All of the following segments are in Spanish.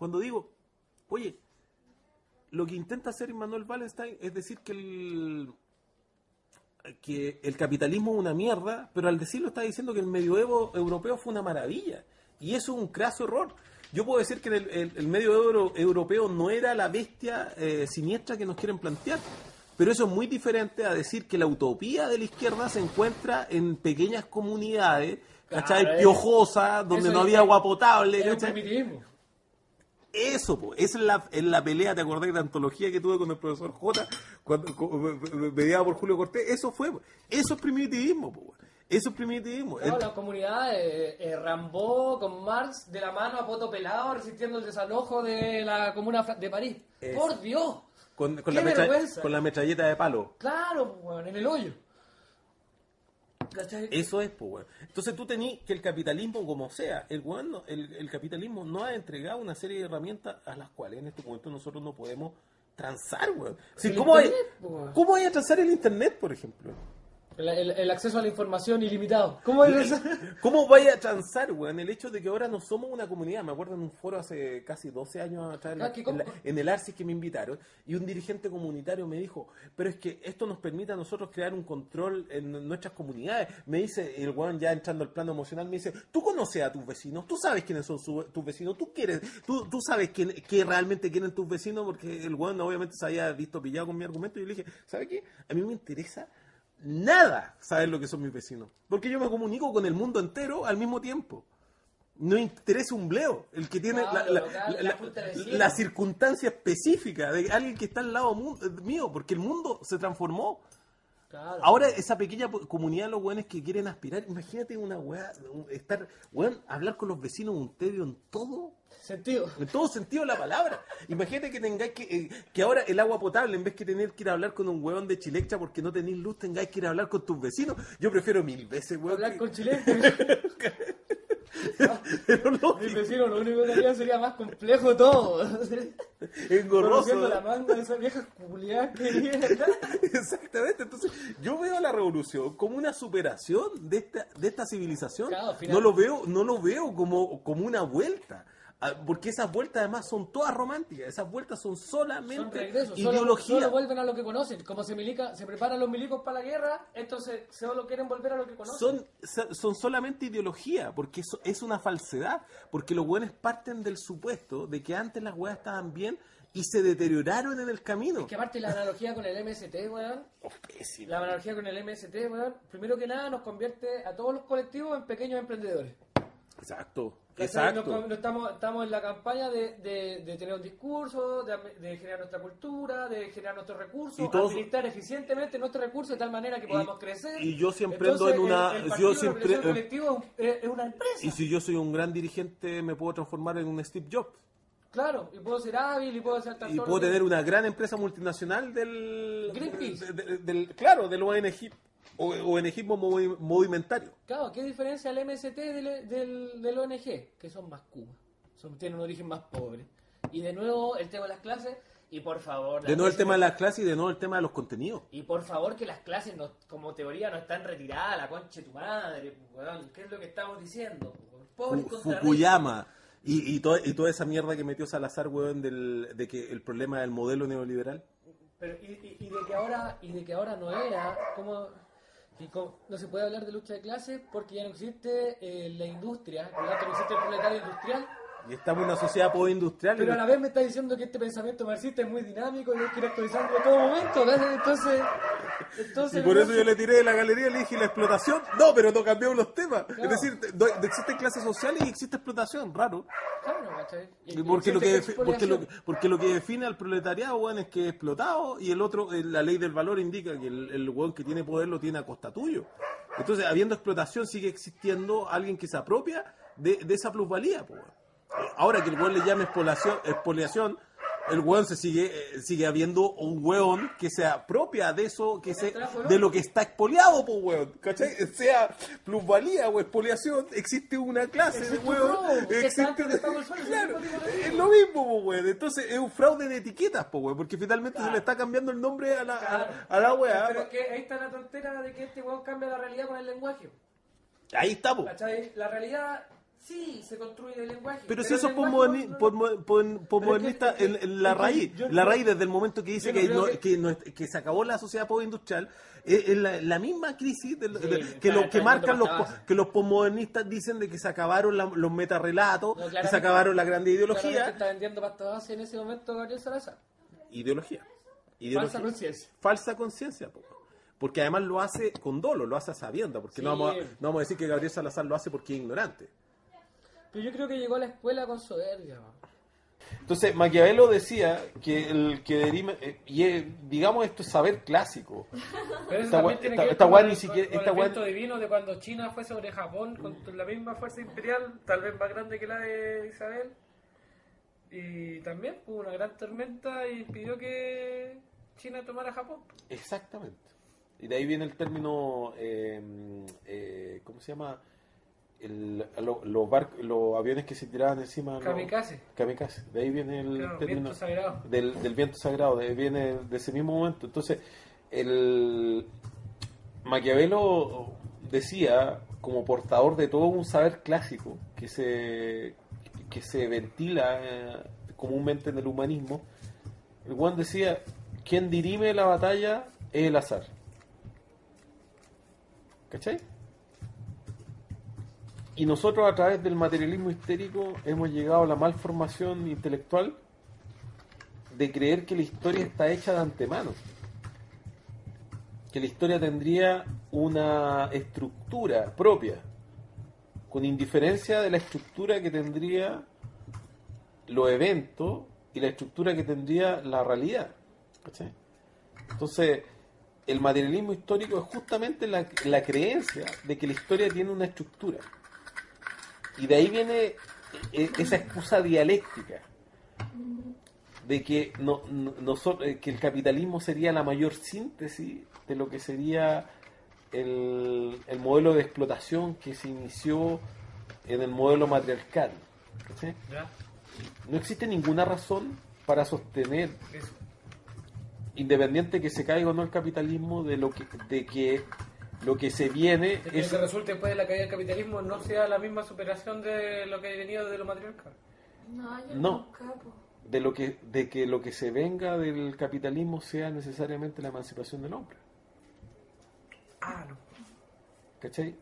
cuando digo, oye, lo que intenta hacer Immanuel Wallenstein es decir que el capitalismo es una mierda, pero al decirlo está diciendo que el medioevo europeo fue una maravilla. Y eso es un craso error. Yo puedo decir que el medioevo europeo no era la bestia siniestra que nos quieren plantear, pero eso es muy diferente a decir que la utopía de la izquierda se encuentra en pequeñas comunidades, ¿cachai? Claro, Piojosas, donde no había agua potable, es un ¿cachai? primitivismo. Eso, po, esa es la pelea, ¿te acordás de la antología que tuve con el profesor J mediada por Julio Cortés? Eso fue, eso es primitivismo, po, eso es primitivismo. No, la comunidad Rambo con Marx de la mano a poto pelado resistiendo el desalojo de la comuna de París. Eso. ¡Por Dios! Con ¡Qué vergüenza! la metralleta de palo. Claro, weón, en el hoyo. ¿Cachai? Eso es, pues, weón. Entonces tú tenés que el capitalismo, como sea, el capitalismo no ha entregado una serie de herramientas a las cuales en este momento nosotros no podemos transar, weón. Sí, ¿cómo hay a transar el internet, por ejemplo? El acceso a la información ilimitado. ¿Cómo es eso? ¿Cómo vaya a transar, weón? El hecho de que ahora no somos una comunidad. Me acuerdo en un foro hace casi 12 años atrás, en el ARCIS que me invitaron, y un dirigente comunitario me dijo, pero es que esto nos permite a nosotros crear un control en nuestras comunidades. Me dice, el weón ya entrando al plano emocional, me dice, tú conoces a tus vecinos, tú sabes quiénes son tus vecinos, tú sabes qué realmente quieren tus vecinos, porque el weón obviamente se había visto pillado con mi argumento, y yo le dije, ¿sabes qué? A mí me interesa nada saber lo que son mis vecinos, porque yo me comunico con el mundo entero al mismo tiempo. No interesa un bleo el que tiene la circunstancia específica de alguien que está al lado mío, porque el mundo se transformó. Claro. Ahora esa pequeña comunidad de los weones que quieren aspirar, imagínate una weá, hablar con los vecinos un tedio en todo sentido de la palabra. Imagínate que tengáis que ahora el agua potable, en vez que tener que ir a hablar con un weón de Chilectra porque no tenéis luz, tengáis que ir a hablar con tus vecinos. Yo prefiero 1000 veces, weón. Hablar con Chilectra. Pero no, Mi vecino lo único que haría sería más complejo todo. engorroso. Conociendo la manga de esa vieja culiada que viene acá. Exactamente, entonces yo veo la revolución como una superación de esta civilización. Claro, no lo veo como una vuelta. Porque esas vueltas además son todas románticas, esas vueltas son solamente ideología. Solo vuelven a lo que conocen, como se preparan los milicos para la guerra, entonces solo quieren volver a lo que conocen. Son solamente ideología, porque eso es una falsedad, porque los buenos parten del supuesto de que antes las weas estaban bien y se deterioraron en el camino. Es que aparte la analogía con el MST, weón, la analogía con el MST, weón, primero que nada nos convierte a todos los colectivos en pequeños emprendedores. Exacto. No estamos en la campaña de tener un discurso, de generar nuestra cultura, de generar nuestros recursos, administrar eficientemente nuestros recursos de tal manera que podamos crecer. Y yo siempre ando en una... El colectivo es una empresa. Y si yo soy un gran dirigente, me puedo transformar en un Steve Jobs. Claro, y puedo ser hábil, y puedo ser tan... Y puedo tener una gran empresa multinacional del... Greenpeace. Del ONG. ONGismo movimentario. Claro, ¿qué diferencia el MST del ONG? Que son más Cuba, tienen un origen más pobre. Y de nuevo el tema de las clases, y por favor... De nuevo el tema de las clases y de nuevo el tema de los contenidos. Y por favor que las clases, como teoría, no están retiradas, la concha de tu madre, weón. ¿Qué es lo que estamos diciendo? Pobre Fukuyama. Y toda esa mierda que metió Salazar, weón, de que el problema del modelo neoliberal. Pero, y de que ahora no era, no se puede hablar de lucha de clases porque ya no existe la industria, por lo tanto no existe el proletario industrial. Y estamos en una sociedad postindustrial. Pero a la vez me está diciendo que este pensamiento marxista es muy dinámico y hay que ir actualizando en todo momento, ¿verdad? Entonces y por eso yo le tiré de la galería y le dije la explotación. No, pero no cambiamos los temas. Claro. Es decir, existen clases sociales y existe explotación, raro. Claro, ¿cachai? Porque lo que define al proletariado, weón, es que es explotado, y el otro, la ley del valor indica que el weón que tiene poder lo tiene a costa tuyo. Entonces, habiendo explotación, sigue existiendo alguien que se apropia de esa plusvalía, pues, weón. Ahora que el weón le llame expoliación, el weón sigue habiendo un weón que se apropia de eso, de lo que está expoliado, pues, weón, ¿cachai? Sea plusvalía o expoliación, existe una clase de weón, claro, es lo mismo, pues, weón. Entonces es un fraude de etiquetas, pues, weón, porque finalmente se le está cambiando el nombre a la weá. Pero que ahí está la tontera de que este weón cambia la realidad con el lenguaje. Ahí está, pues. ¿Cachai? La realidad Sí, se construye el lenguaje. Pero si eso es posmodernista en la raíz. La raíz desde el momento que dice que se acabó la sociedad postindustrial, es la misma crisis que marcan que los posmodernistas dicen de que se acabaron los metarrelatos, que se acabaron la grande ideología. Está vendiendo pasta base en ese momento Gabriel Salazar. Ideología. Falsa conciencia. Falsa conciencia, porque además lo hace con dolo, lo hace a sabiendas, porque no vamos a decir que Gabriel Salazar lo hace porque es ignorante. Pero yo creo que llegó a la escuela con soberbia. Entonces, Maquiavelo decía que el que deriva, digamos, esto es saber clásico. Pero eso también tiene que ver con el viento divino de cuando China fue sobre Japón con la misma fuerza imperial, tal vez más grande que la de Isabel. Y también hubo una gran tormenta y impidió que China tomara Japón. Exactamente. Y de ahí viene el término, ¿cómo se llama? Los aviones que se tiraban encima. Kamikaze. De ahí viene el término viento sagrado. Del viento sagrado, viene de ese mismo momento. Entonces, Maquiavelo decía, como portador de todo un saber clásico que se ventila comúnmente en el humanismo, el Juan decía, quien dirime la batalla es el azar. ¿Cachai? Y nosotros a través del materialismo histérico hemos llegado a la malformación intelectual de creer que la historia está hecha de antemano. Que la historia tendría una estructura propia, con indiferencia de la estructura que tendría los eventos y la estructura que tendría la realidad. ¿Cachai? Entonces, el materialismo histórico es justamente la creencia de que la historia tiene una estructura. Y de ahí viene esa excusa dialéctica de que que el capitalismo sería la mayor síntesis de lo que sería el modelo de explotación que se inició en el modelo matriarcal. ¿Sí? No existe ninguna razón para sostener, independiente que se caiga o no el capitalismo, de que lo que se viene es que lo que resulte después de la caída del capitalismo no sea la misma superación de lo que ha venido de lo matriarcal. De que lo que se venga del capitalismo sea necesariamente la emancipación del hombre. No. ¿Cachai?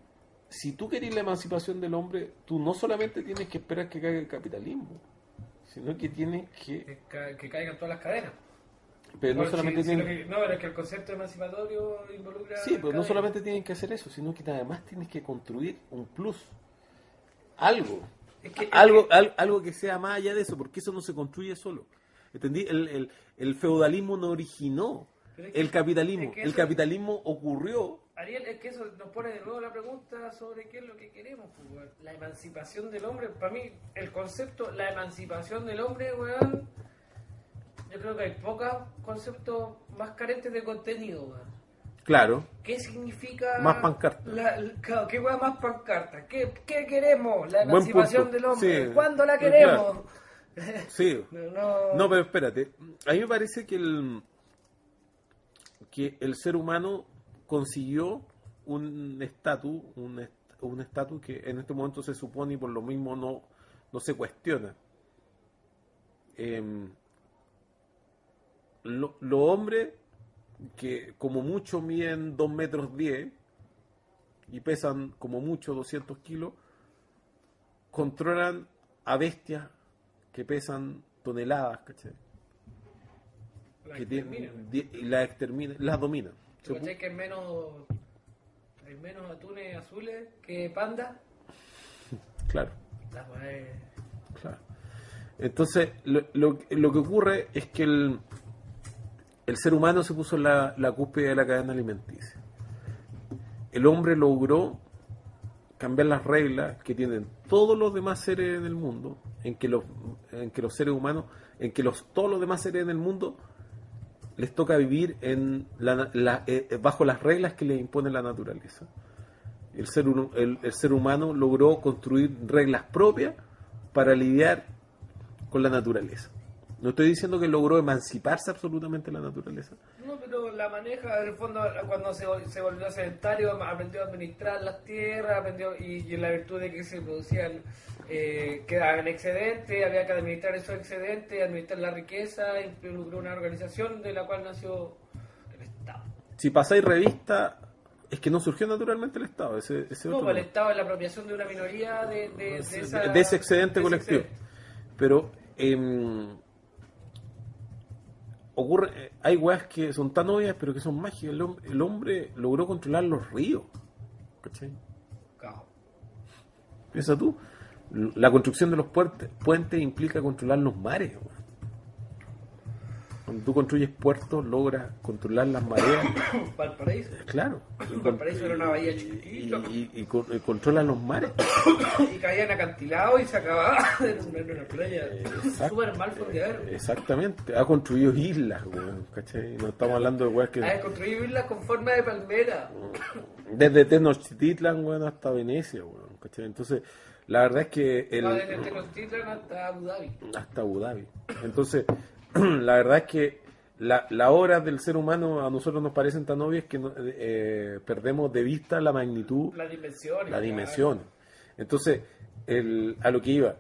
Si tú querés la emancipación del hombre, tú no solamente tienes que esperar que caiga el capitalismo, sino que tienes que caigan todas las cadenas. Pero no solamente pero es que el concepto emancipatorio involucra... Sí, pero no solamente tienen que hacer eso, sino que además tienes que construir un plus. Algo. Algo que sea más allá de eso, porque eso no se construye solo. ¿Entendí? El feudalismo no originó el capitalismo. El capitalismo ocurrió... Ariel, es que eso nos pone de nuevo la pregunta sobre qué es lo que queremos. Pues, la emancipación del hombre. Para mí, el concepto, la emancipación del hombre, weón... Yo creo que hay pocos conceptos más carentes de contenido, weón. Claro. ¿Qué significa? Más pancarta. ¿Qué weón más pancarta? ¿Qué queremos? La emancipación del hombre. Sí. ¿Cuándo la queremos? Claro. Sí. No, pero espérate. A mí me parece que el ser humano consiguió un estatus que en este momento se supone y por lo mismo no se cuestiona. Los hombres que como mucho miden 2 metros 10 y pesan como mucho 200 kilos, controlan a bestias que pesan toneladas, ¿cachai? Las exterminan, las dominan. ¿Cachai que hay menos atunes azules que pandas? Claro. Claro. Entonces, lo que ocurre es que el ser humano se puso en la cúspide de la cadena alimenticia. El hombre logró cambiar las reglas que tienen todos los demás seres en el mundo, en que los seres humanos, todos los demás seres en el mundo les toca vivir bajo las reglas que les impone la naturaleza. El ser humano logró construir reglas propias para lidiar con la naturaleza. No estoy diciendo que logró emanciparse absolutamente de la naturaleza. No, pero la maneja, en el fondo, cuando se volvió sedentario, aprendió a administrar las tierras, y en la virtud de que se producían, quedaban excedentes, había que administrar esos excedentes, administrar la riqueza, involucró una organización de la cual nació el Estado. Si pasáis revista, es que no surgió naturalmente el Estado. Ese no, el Estado es la apropiación de una minoría de ese excedente colectivo. Pero ocurre, hay weas que son tan obvias pero que son mágicas. El hombre logró controlar los ríos, ¿cachai? Piensa tú, la construcción de los puentes implica controlar los mares, weón. Cuando tú construyes puertos, logras controlar las mareas. Valparaíso. Claro. Valparaíso era una bahía chiquitita. Y controlan los mares. Y caían acantilados y se acababa en una playa. Súper mal fondeadero. Exactamente. Ha construido islas, weón, ¿cachai? No estamos hablando de weas que... Ha construido islas con forma de palmera. Desde Tenochtitlan, weón, hasta Venecia, weón, ¿cachai? Entonces, la verdad es que... desde Tenochtitlan hasta Abu Dhabi. Hasta Abu Dhabi. Entonces... La verdad es que las obras del ser humano a nosotros nos parecen tan obvias que perdemos de vista la magnitud, la dimensión. La dimensión. Entonces, a lo que iba,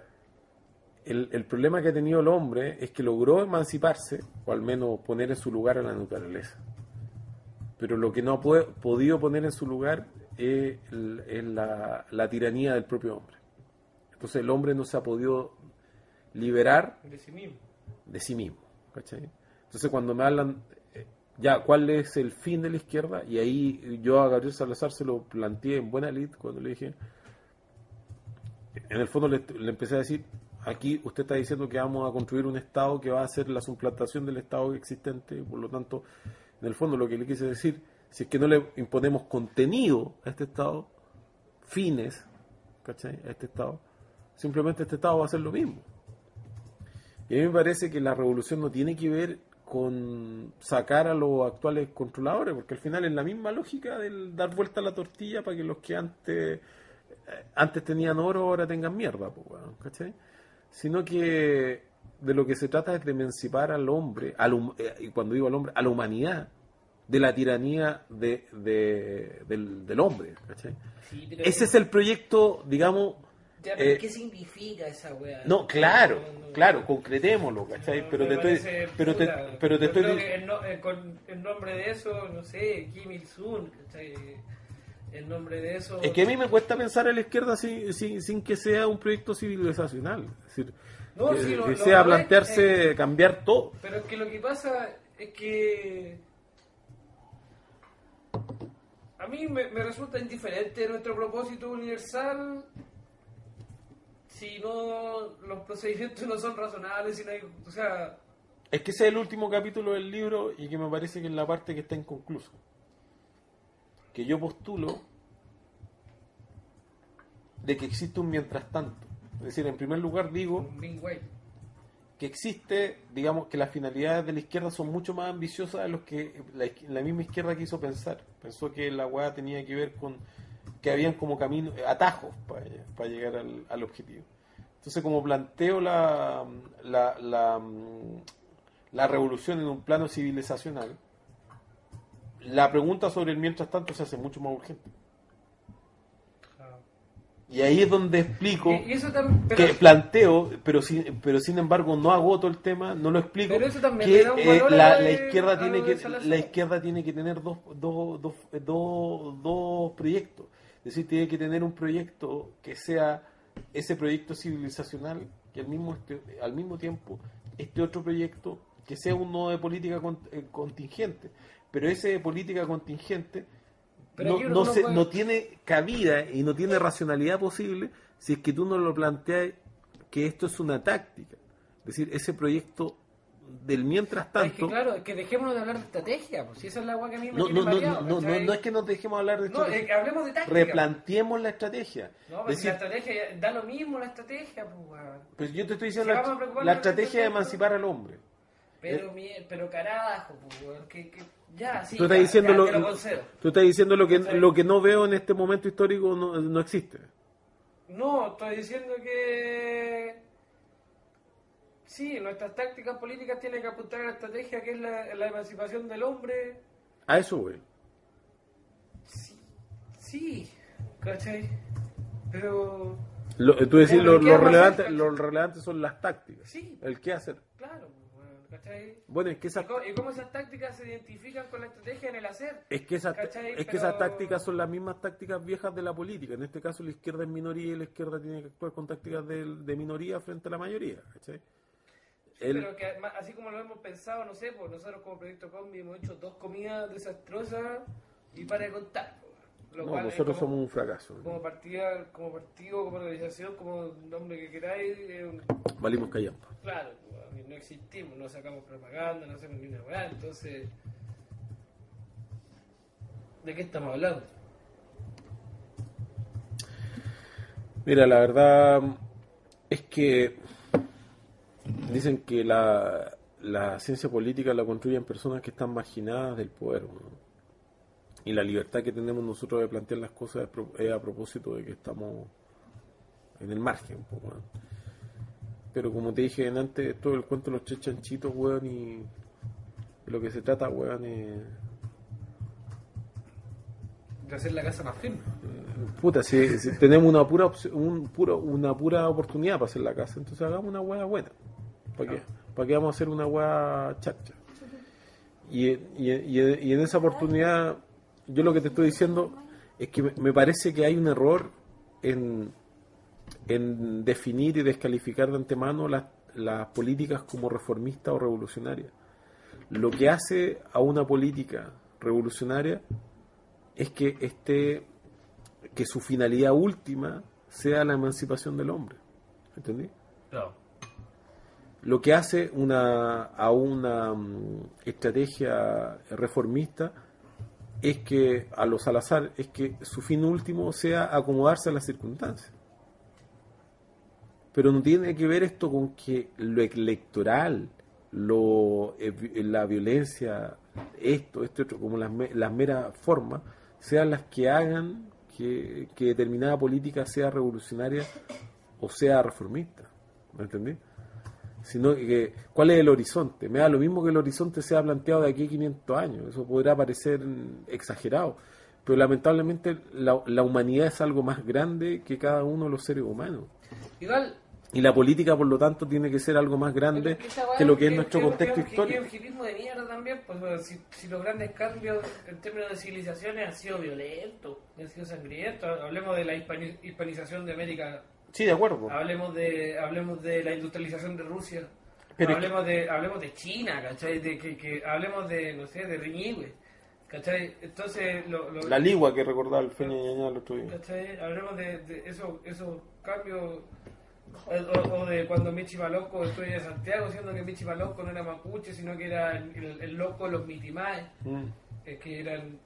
el problema que ha tenido el hombre es que logró emanciparse, o al menos poner en su lugar a la naturaleza. Pero lo que no ha podido poner en su lugar es la tiranía del propio hombre. Entonces el hombre no se ha podido liberar de sí mismo, ¿cachai? Entonces cuando me hablan ya cuál es el fin de la izquierda, y ahí yo a Gabriel Salazar se lo planteé en buena lid cuando le dije, en el fondo le empecé a decir, aquí usted está diciendo que vamos a construir un Estado que va a hacer la suplantación del Estado existente, por lo tanto, en el fondo lo que le quise decir, si es que no le imponemos contenido a este Estado, fines, ¿cachai? A este Estado, simplemente este Estado va a hacer lo mismo. Y a mí me parece que la revolución no tiene que ver con sacar a los actuales controladores, porque al final es la misma lógica del dar vuelta a la tortilla para que los que antes tenían oro ahora tengan mierda, pues, bueno, ¿cachai? Sino que de lo que se trata es de emancipar al hombre, y cuando digo al hombre, a la humanidad, de la tiranía del hombre, ¿cachai? Sí, ese es el proyecto, digamos... Ya, pero ¿qué significa esa weá? No, claro, concretémoslo, ¿cachai? Pero te estoy diciendo... En nombre de eso, no sé, Kim Il-sung, ¿cachai? En nombre de eso... Es que a mí me cuesta pensar a la izquierda sin que sea un proyecto civilizacional. Es decir, que sea plantearse cambiar todo. Pero es que lo que pasa es que... A mí me resulta indiferente nuestro propósito universal... Si no, los procedimientos no son razonables, si no hay, o sea... Es que ese es el último capítulo del libro y que me parece que es la parte que está inconclusa. Que yo postulo de que existe un mientras tanto. Es decir, en primer lugar digo que existe, digamos, que las finalidades de la izquierda son mucho más ambiciosas de los que la misma izquierda quiso pensar. Pensó que la hueá tenía que ver con... que habían como caminos, atajos para llegar al objetivo. Entonces, como planteo la revolución en un plano civilizacional, la pregunta sobre el mientras tanto se hace mucho más urgente. Y ahí es donde explico que planteo, pero sin embargo no agoto el tema, no lo explico, que la izquierda tiene que tener dos proyectos. Es decir, tiene que tener un proyecto que sea ese proyecto civilizacional, que al mismo tiempo este otro proyecto que sea uno de política contingente. Pero ese de política contingente no tiene cabida y no tiene racionalidad posible si es que tú no lo planteas que esto es una táctica. Es decir, ese proyecto del mientras tanto... Es que claro, es que dejémonos de hablar de estrategia, pues si esa es la agua que a mí me tiene mareado. No es que nos dejemos hablar de estrategia. Hablemos de táctica. Replanteemos la estrategia. No, pero la estrategia, da lo mismo la estrategia, pues. Pues yo te estoy diciendo la estrategia de emancipar al hombre. Pero carajo, pues, ya, sí, tú estás diciendo lo que no veo en este momento histórico no existe. No, estoy diciendo que... Sí, nuestras tácticas políticas tienen que apuntar a la estrategia que es la emancipación del hombre A eso, güey. Sí, ¿cachai? Pero... tú decís, lo relevante son las tácticas. Sí. El qué hacer. Claro, ¿cachai? Bueno, es que ¿Y cómo esas tácticas se identifican con la estrategia en el hacer? Es que esas tácticas son las mismas tácticas viejas de la política. En este caso la izquierda es minoría y la izquierda tiene que actuar con tácticas de minoría frente a la mayoría, ¿cachai? Pero que así como lo hemos pensado, no sé, pues nosotros como Proyecto Combi hemos hecho 2 comidas desastrosas y para de contar. Nosotros somos un fracaso. Como partido, como organización, como nombre que queráis. Valimos callando. Claro, no existimos, no sacamos propaganda, no hacemos ni una weá, entonces... ¿De qué estamos hablando? Mira, la verdad es que dicen que la ciencia política la construyen personas que están marginadas del poder, ¿no? Y la libertad que tenemos nosotros de plantear las cosas es a propósito de que estamos en el margen, pues, ¿no? Pero como te dije antes, todo el cuento de los tres chanchitos, weón, y de lo que se trata, weón, es... de hacer la casa más firme. Puta, si tenemos una pura oportunidad para hacer la casa, entonces hagamos una hueá buena. ¿Para qué? ¿Para qué vamos a hacer una hueá chacha? Y en esa oportunidad, yo lo que te estoy diciendo es que me parece que hay un error en definir y descalificar de antemano las políticas como reformistas o revolucionarias. Lo que hace a una política revolucionaria es que su finalidad última sea la emancipación del hombre. ¿Entendí? No. Lo que hace a una estrategia reformista es que, a los Salazar, es que su fin último sea acomodarse a las circunstancias. Pero no tiene que ver esto con que lo electoral, la violencia, esto otro, como las meras formas, sean las que hagan que determinada política sea revolucionaria o sea reformista. ¿Me entendí? Sino que, ¿cuál es el horizonte? Me da lo mismo que el horizonte sea planteado de aquí a 500 años. Eso podrá parecer exagerado, pero lamentablemente la humanidad es algo más grande que cada uno de los seres humanos. Igual, y la política, por lo tanto, tiene que ser algo más grande que lo que es nuestro contexto histórico. Y el hipismo de mierda también, pues si los grandes cambios en términos de civilizaciones han sido violentos, han sido sangrientos. Hablemos de la hispanización de América. Sí, de acuerdo. Hablemos de la industrialización de Rusia. Pero hablemos de China, ¿cachai? Que hablemos de, no sé, de Riñihue, ¿cachai? Entonces, la ligua que recordaba el Feña Ñañá el otro día. ¿Cachai? Hablemos de esos cambios, o de cuando Michi Malosco estuvo en Santiago, siendo que Michi Malosco no era mapuche, sino que era el loco de los mitimaes, que eran...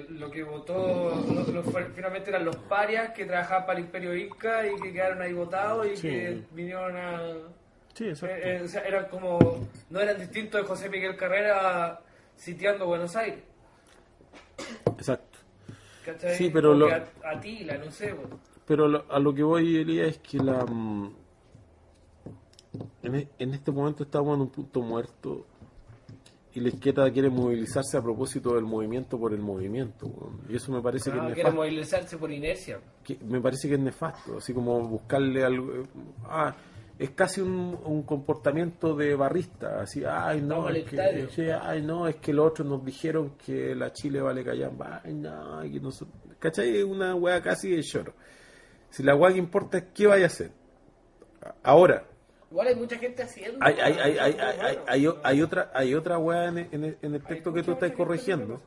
lo que votó finalmente eran los parias que trabajaban para el Imperio Inca y que quedaron ahí votados y que vinieron a... Sí, exacto. O sea, eran como... no eran distintos de José Miguel Carrera sitiando Buenos Aires. Exacto. ¿Cachai? Sí, pero Atila, no sé. Bueno. Pero a lo que voy, Elías, es que en este momento estamos en un punto muerto y la izquierda quiere movilizarse a propósito del movimiento por el movimiento, y eso me parece que es nefasto. Quiere movilizarse por inercia. Me parece que es nefasto, así como buscarle algo... es casi un comportamiento de barrista, así, es que los otros nos dijeron que la Chile vale callampa, que no, ¿cachai? Es una hueá casi de lloro. Si la hueá que importa es qué vaya a hacer. Ahora, igual hay mucha gente haciendo. Hay otra weá en el texto que tú estás corrigiendo,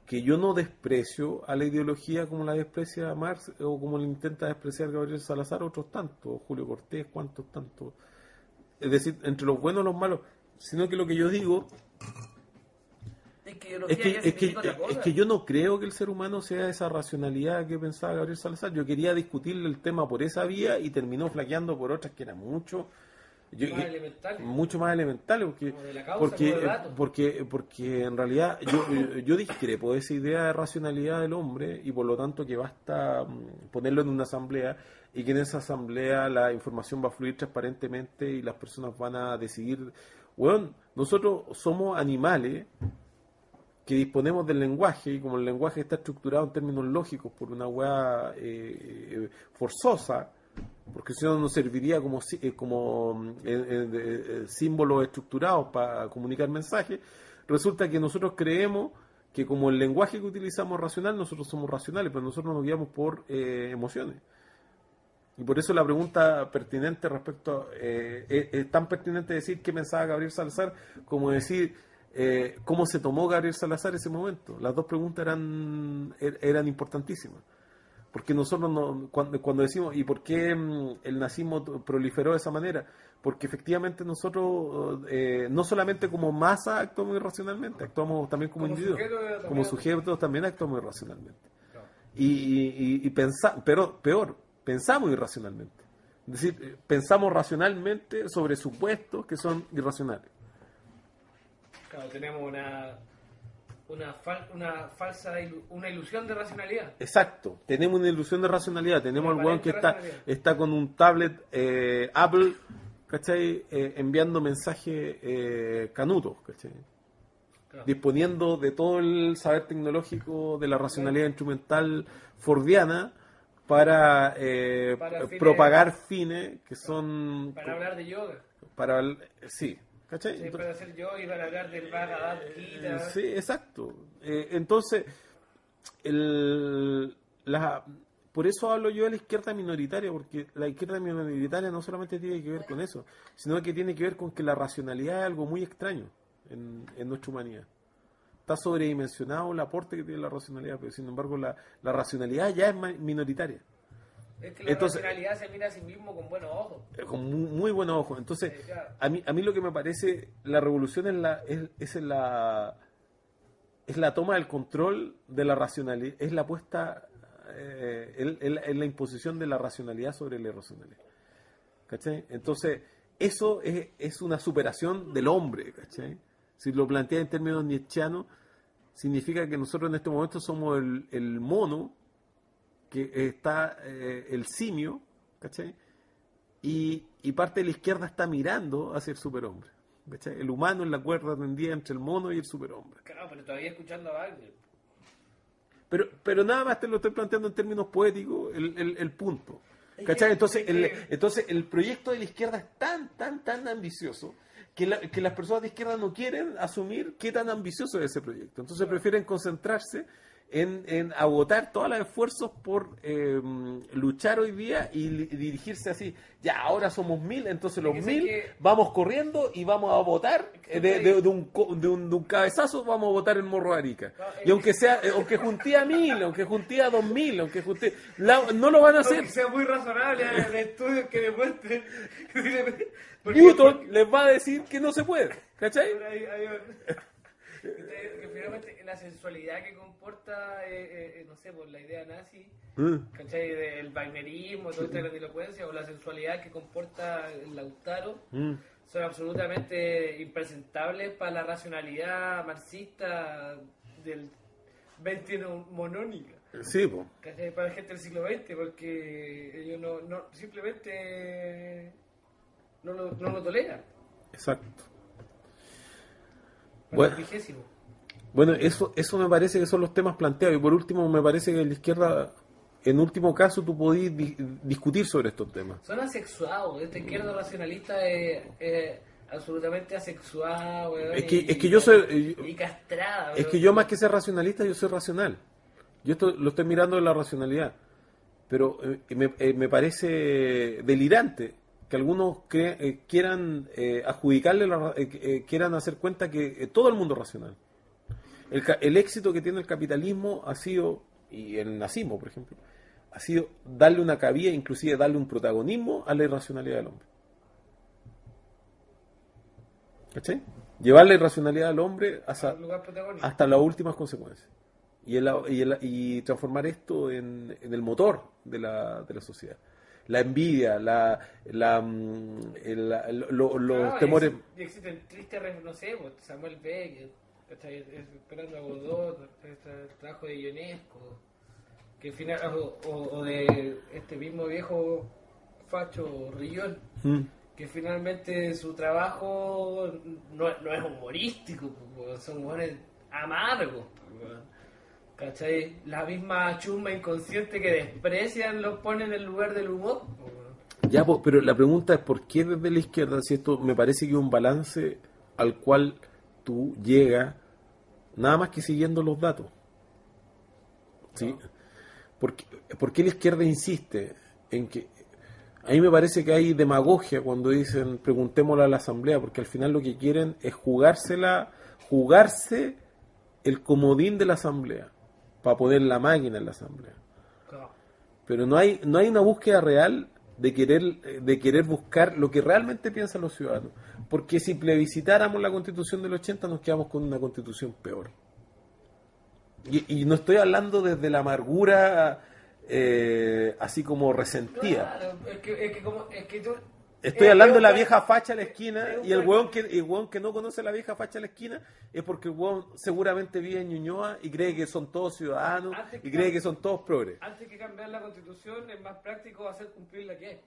que yo no desprecio a la ideología como la desprecia Marx o como le intenta despreciar Gabriel Salazar, otros tantos, Julio Cortés, cuantos tantos. Es decir, entre los buenos y los malos, sino que lo que yo digo es que yo no creo que el ser humano sea esa racionalidad que pensaba Gabriel Salazar. Yo quería discutirle el tema por esa vía y terminó flaqueando por otras que eran mucho mucho más elementales, porque en realidad yo discrepo de esa idea de racionalidad del hombre, y por lo tanto que basta ponerlo en una asamblea, y que en esa asamblea la información va a fluir transparentemente y las personas van a decidir. Bueno, nosotros somos animales que disponemos del lenguaje, y como el lenguaje está estructurado en términos lógicos por una hueá forzosa, porque si no nos serviría como símbolos estructurados para comunicar mensajes, resulta que nosotros creemos que como el lenguaje que utilizamos es racional, nosotros somos racionales, pero nosotros nos guiamos por emociones. Y por eso la pregunta pertinente respecto es tan pertinente decir qué pensaba Gabriel Salazar como decir cómo se tomó Gabriel Salazar ese momento. Las dos preguntas eran importantísimas. Porque nosotros, cuando decimos, ¿y por qué el nazismo proliferó de esa manera? Porque efectivamente nosotros, no solamente como masa actuamos irracionalmente, actuamos también como individuos. Como sujetos también actuamos irracionalmente. No. Y pero peor, pensamos irracionalmente. Es decir, pensamos racionalmente sobre supuestos que son irracionales. Claro, tenemos una ilusión de racionalidad. Exacto, tenemos una ilusión de racionalidad. Tenemos al weón que está con un tablet Apple, ¿cachai? Enviando mensajes canutos, ¿cachai? Claro. Disponiendo de todo el saber tecnológico de la racionalidad instrumental fordiana para propagar fines que son... Para hablar de yoga. Sí. ¿Cachai? Sí, para hacer yo y para hablar del Bhagavad Gita. Sí, exacto. Entonces, por eso hablo yo de la izquierda minoritaria, porque la izquierda minoritaria no solamente tiene que ver con eso, sino que tiene que ver con que la racionalidad es algo muy extraño en nuestra humanidad. Está sobredimensionado el aporte que tiene la racionalidad, pero sin embargo la racionalidad ya es minoritaria. Es que la racionalidad se mira a sí mismo con buenos ojos. Con muy buenos ojos. Entonces, a mí lo que me parece, la revolución es la toma del control de la racionalidad, es la puesta, es la imposición de la racionalidad sobre la irracionalidad. ¿Cachai? Entonces, eso es una superación del hombre, ¿cachai? Si lo plantea en términos nietzscheanos, significa que nosotros en este momento somos el mono, que está el simio, ¿cachai? Y parte de la izquierda está mirando hacia el superhombre, ¿cachai? El humano en la cuerda tendida entre el mono y el superhombre. Claro, pero todavía escuchando a Wagner. Pero nada más te lo estoy planteando en términos poéticos, el punto, ¿cachai? Entonces el proyecto de la izquierda es tan ambicioso que las personas de izquierda no quieren asumir qué tan ambicioso es ese proyecto. Entonces prefieren concentrarse en agotar todos los esfuerzos por luchar hoy día y dirigirse así. Ya, ahora somos 1000, entonces los 1000 vamos corriendo y vamos a votar de un cabezazo, vamos a votar el Morro de Arica. Y aunque junté a 1000, aunque junté a 2000, aunque junté... no lo van a hacer. Aunque sea muy razonable el estudio que demuestre... Newton les va a decir que no se puede, ¿cachai? Que finalmente la sensualidad que comporta, no sé, por la idea nazi, ¿cachai? Del wagnerismo, toda esta grandilocuencia, o la sensualidad que comporta el Lautaro, son absolutamente impresentables para la racionalidad marxista del 20 monónica. Sí, po. ¿Cachai? Para la gente del siglo XX, porque ellos simplemente no lo toleran. Exacto. Bueno, eso me parece que son los temas planteados. Y por último, me parece que la izquierda, en último caso, tú podís discutir sobre estos temas. Son asexuados. Esta izquierda racionalista es absolutamente asexuada, weón, es que yo soy... y castrada, weón. Es que yo, más que ser racionalista, yo soy racional. Yo lo estoy mirando de la racionalidad. Pero me parece delirante que algunos quieran adjudicarle, quieran hacer cuenta que todo el mundo es racional. El éxito que tiene el capitalismo ha sido, y el nazismo, por ejemplo, ha sido darle una cabida, inclusive darle un protagonismo a la irracionalidad del hombre. ¿Cachai? Llevar la irracionalidad al hombre hasta las últimas consecuencias. Y transformar esto en el motor de la sociedad. la envidia, los temores. Existen tristes, no sé, Samuel Beckett, esperando a Godot, el trabajo de Ionesco, que al final, o de este mismo viejo facho Rillón, que finalmente su trabajo no es humorístico, son humones amargos, ¿cachai? La misma chusma inconsciente que desprecian los pone en el lugar del humor. Ya, pero la pregunta es ¿por qué desde la izquierda, si esto me parece que es un balance al cual tú llegas nada más que siguiendo los datos? ¿Sí? ¿Por qué la izquierda insiste en que... A mí me parece que hay demagogia cuando dicen preguntémosle a la asamblea, porque al final lo que quieren es jugarse el comodín de la asamblea para poner la máquina en la asamblea. Pero no hay una búsqueda real de querer buscar lo que realmente piensan los ciudadanos, porque si plebiscitáramos la Constitución del 80 nos quedamos con una Constitución peor. Y no estoy hablando desde la amargura así como resentida. Claro, estoy hablando de la vieja facha a la esquina, y el hueón que no conoce la vieja facha a la esquina es porque el hueón seguramente vive en Ñuñoa y cree que son todos ciudadanos y cree que son todos progres. Antes que cambiar la Constitución es más práctico hacer cumplir la que es.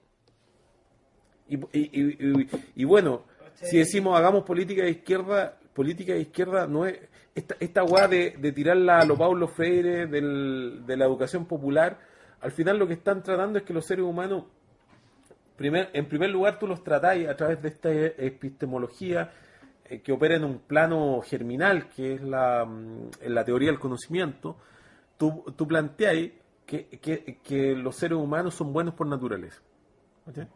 Y bueno, si decimos hagamos política de izquierda no es esta hueá de tirarla a lo Paulo Freire de la educación popular. Al final lo que están tratando es que los seres humanos, en primer lugar, tú los tratáis a través de esta epistemología que opera en un plano germinal, que es la teoría del conocimiento. Tú planteáis que los seres humanos son buenos por naturaleza. ¿Okay?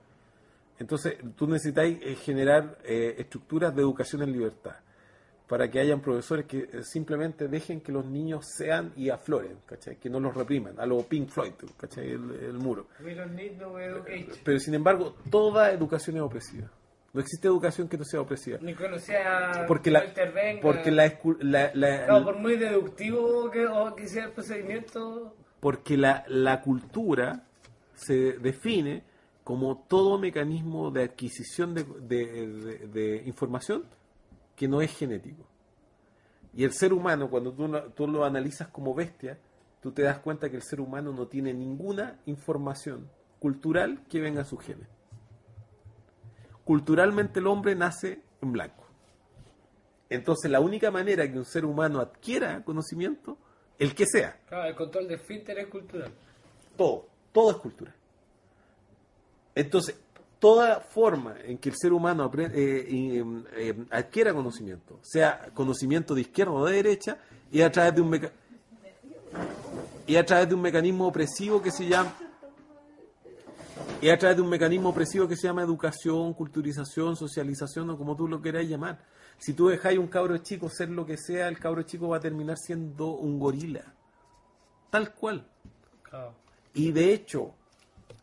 Entonces, tú necesitáis generar estructuras de educación en libertad, para que hayan profesores que simplemente dejen que los niños sean y afloren, ¿cachai? Que no los repriman, a lo Pink Floyd, ¿cachai? El muro. Pero sin embargo, toda educación es opresiva. No existe educación que no sea opresiva. Ni que no sea porque por muy deductivo que sea el procedimiento. Porque la cultura se define como todo mecanismo de adquisición de información que no es genético. Y el ser humano, cuando tú lo analizas como bestia, tú te das cuenta que el ser humano no tiene ninguna información cultural que venga a sus genes. Culturalmente el hombre nace en blanco. Entonces la única manera que un ser humano adquiera conocimiento, el que sea. Claro, el control de esfínter es cultural. Todo es cultural. Entonces, toda forma en que el ser humano adquiera conocimiento, sea conocimiento de izquierda o de derecha, y a través de un mecanismo opresivo que se llama educación, culturización, socialización, o como tú lo quieras llamar. Si tú dejáis a un cabro chico ser lo que sea, el cabro chico va a terminar siendo un gorila, tal cual. Claro. Y de hecho,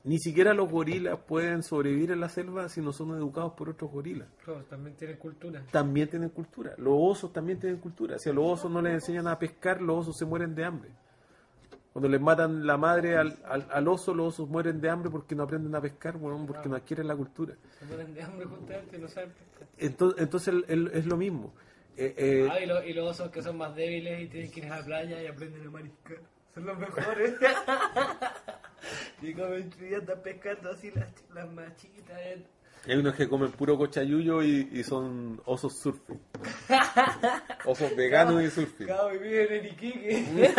ni siquiera los gorilas pueden sobrevivir en la selva si no son educados por otros gorilas. Claro, también tienen cultura. También tienen cultura. Los osos también tienen cultura. Si a los osos no les enseñan a pescar, los osos se mueren de hambre. Cuando les matan la madre al oso, los osos mueren de hambre porque no aprenden a pescar, bueno, porque no adquieren la cultura. Se mueren de hambre justamente y no saben pescar. Entonces es lo mismo. Y los osos que son más débiles y tienen que ir a la playa y aprenden a mariscar. Son los mejores. Y comen y andan pescando así las machitas. Hay unos que comen puro cochayuyo y son osos surfing. Osos veganos y surfing. Claro, y viven en Iquique.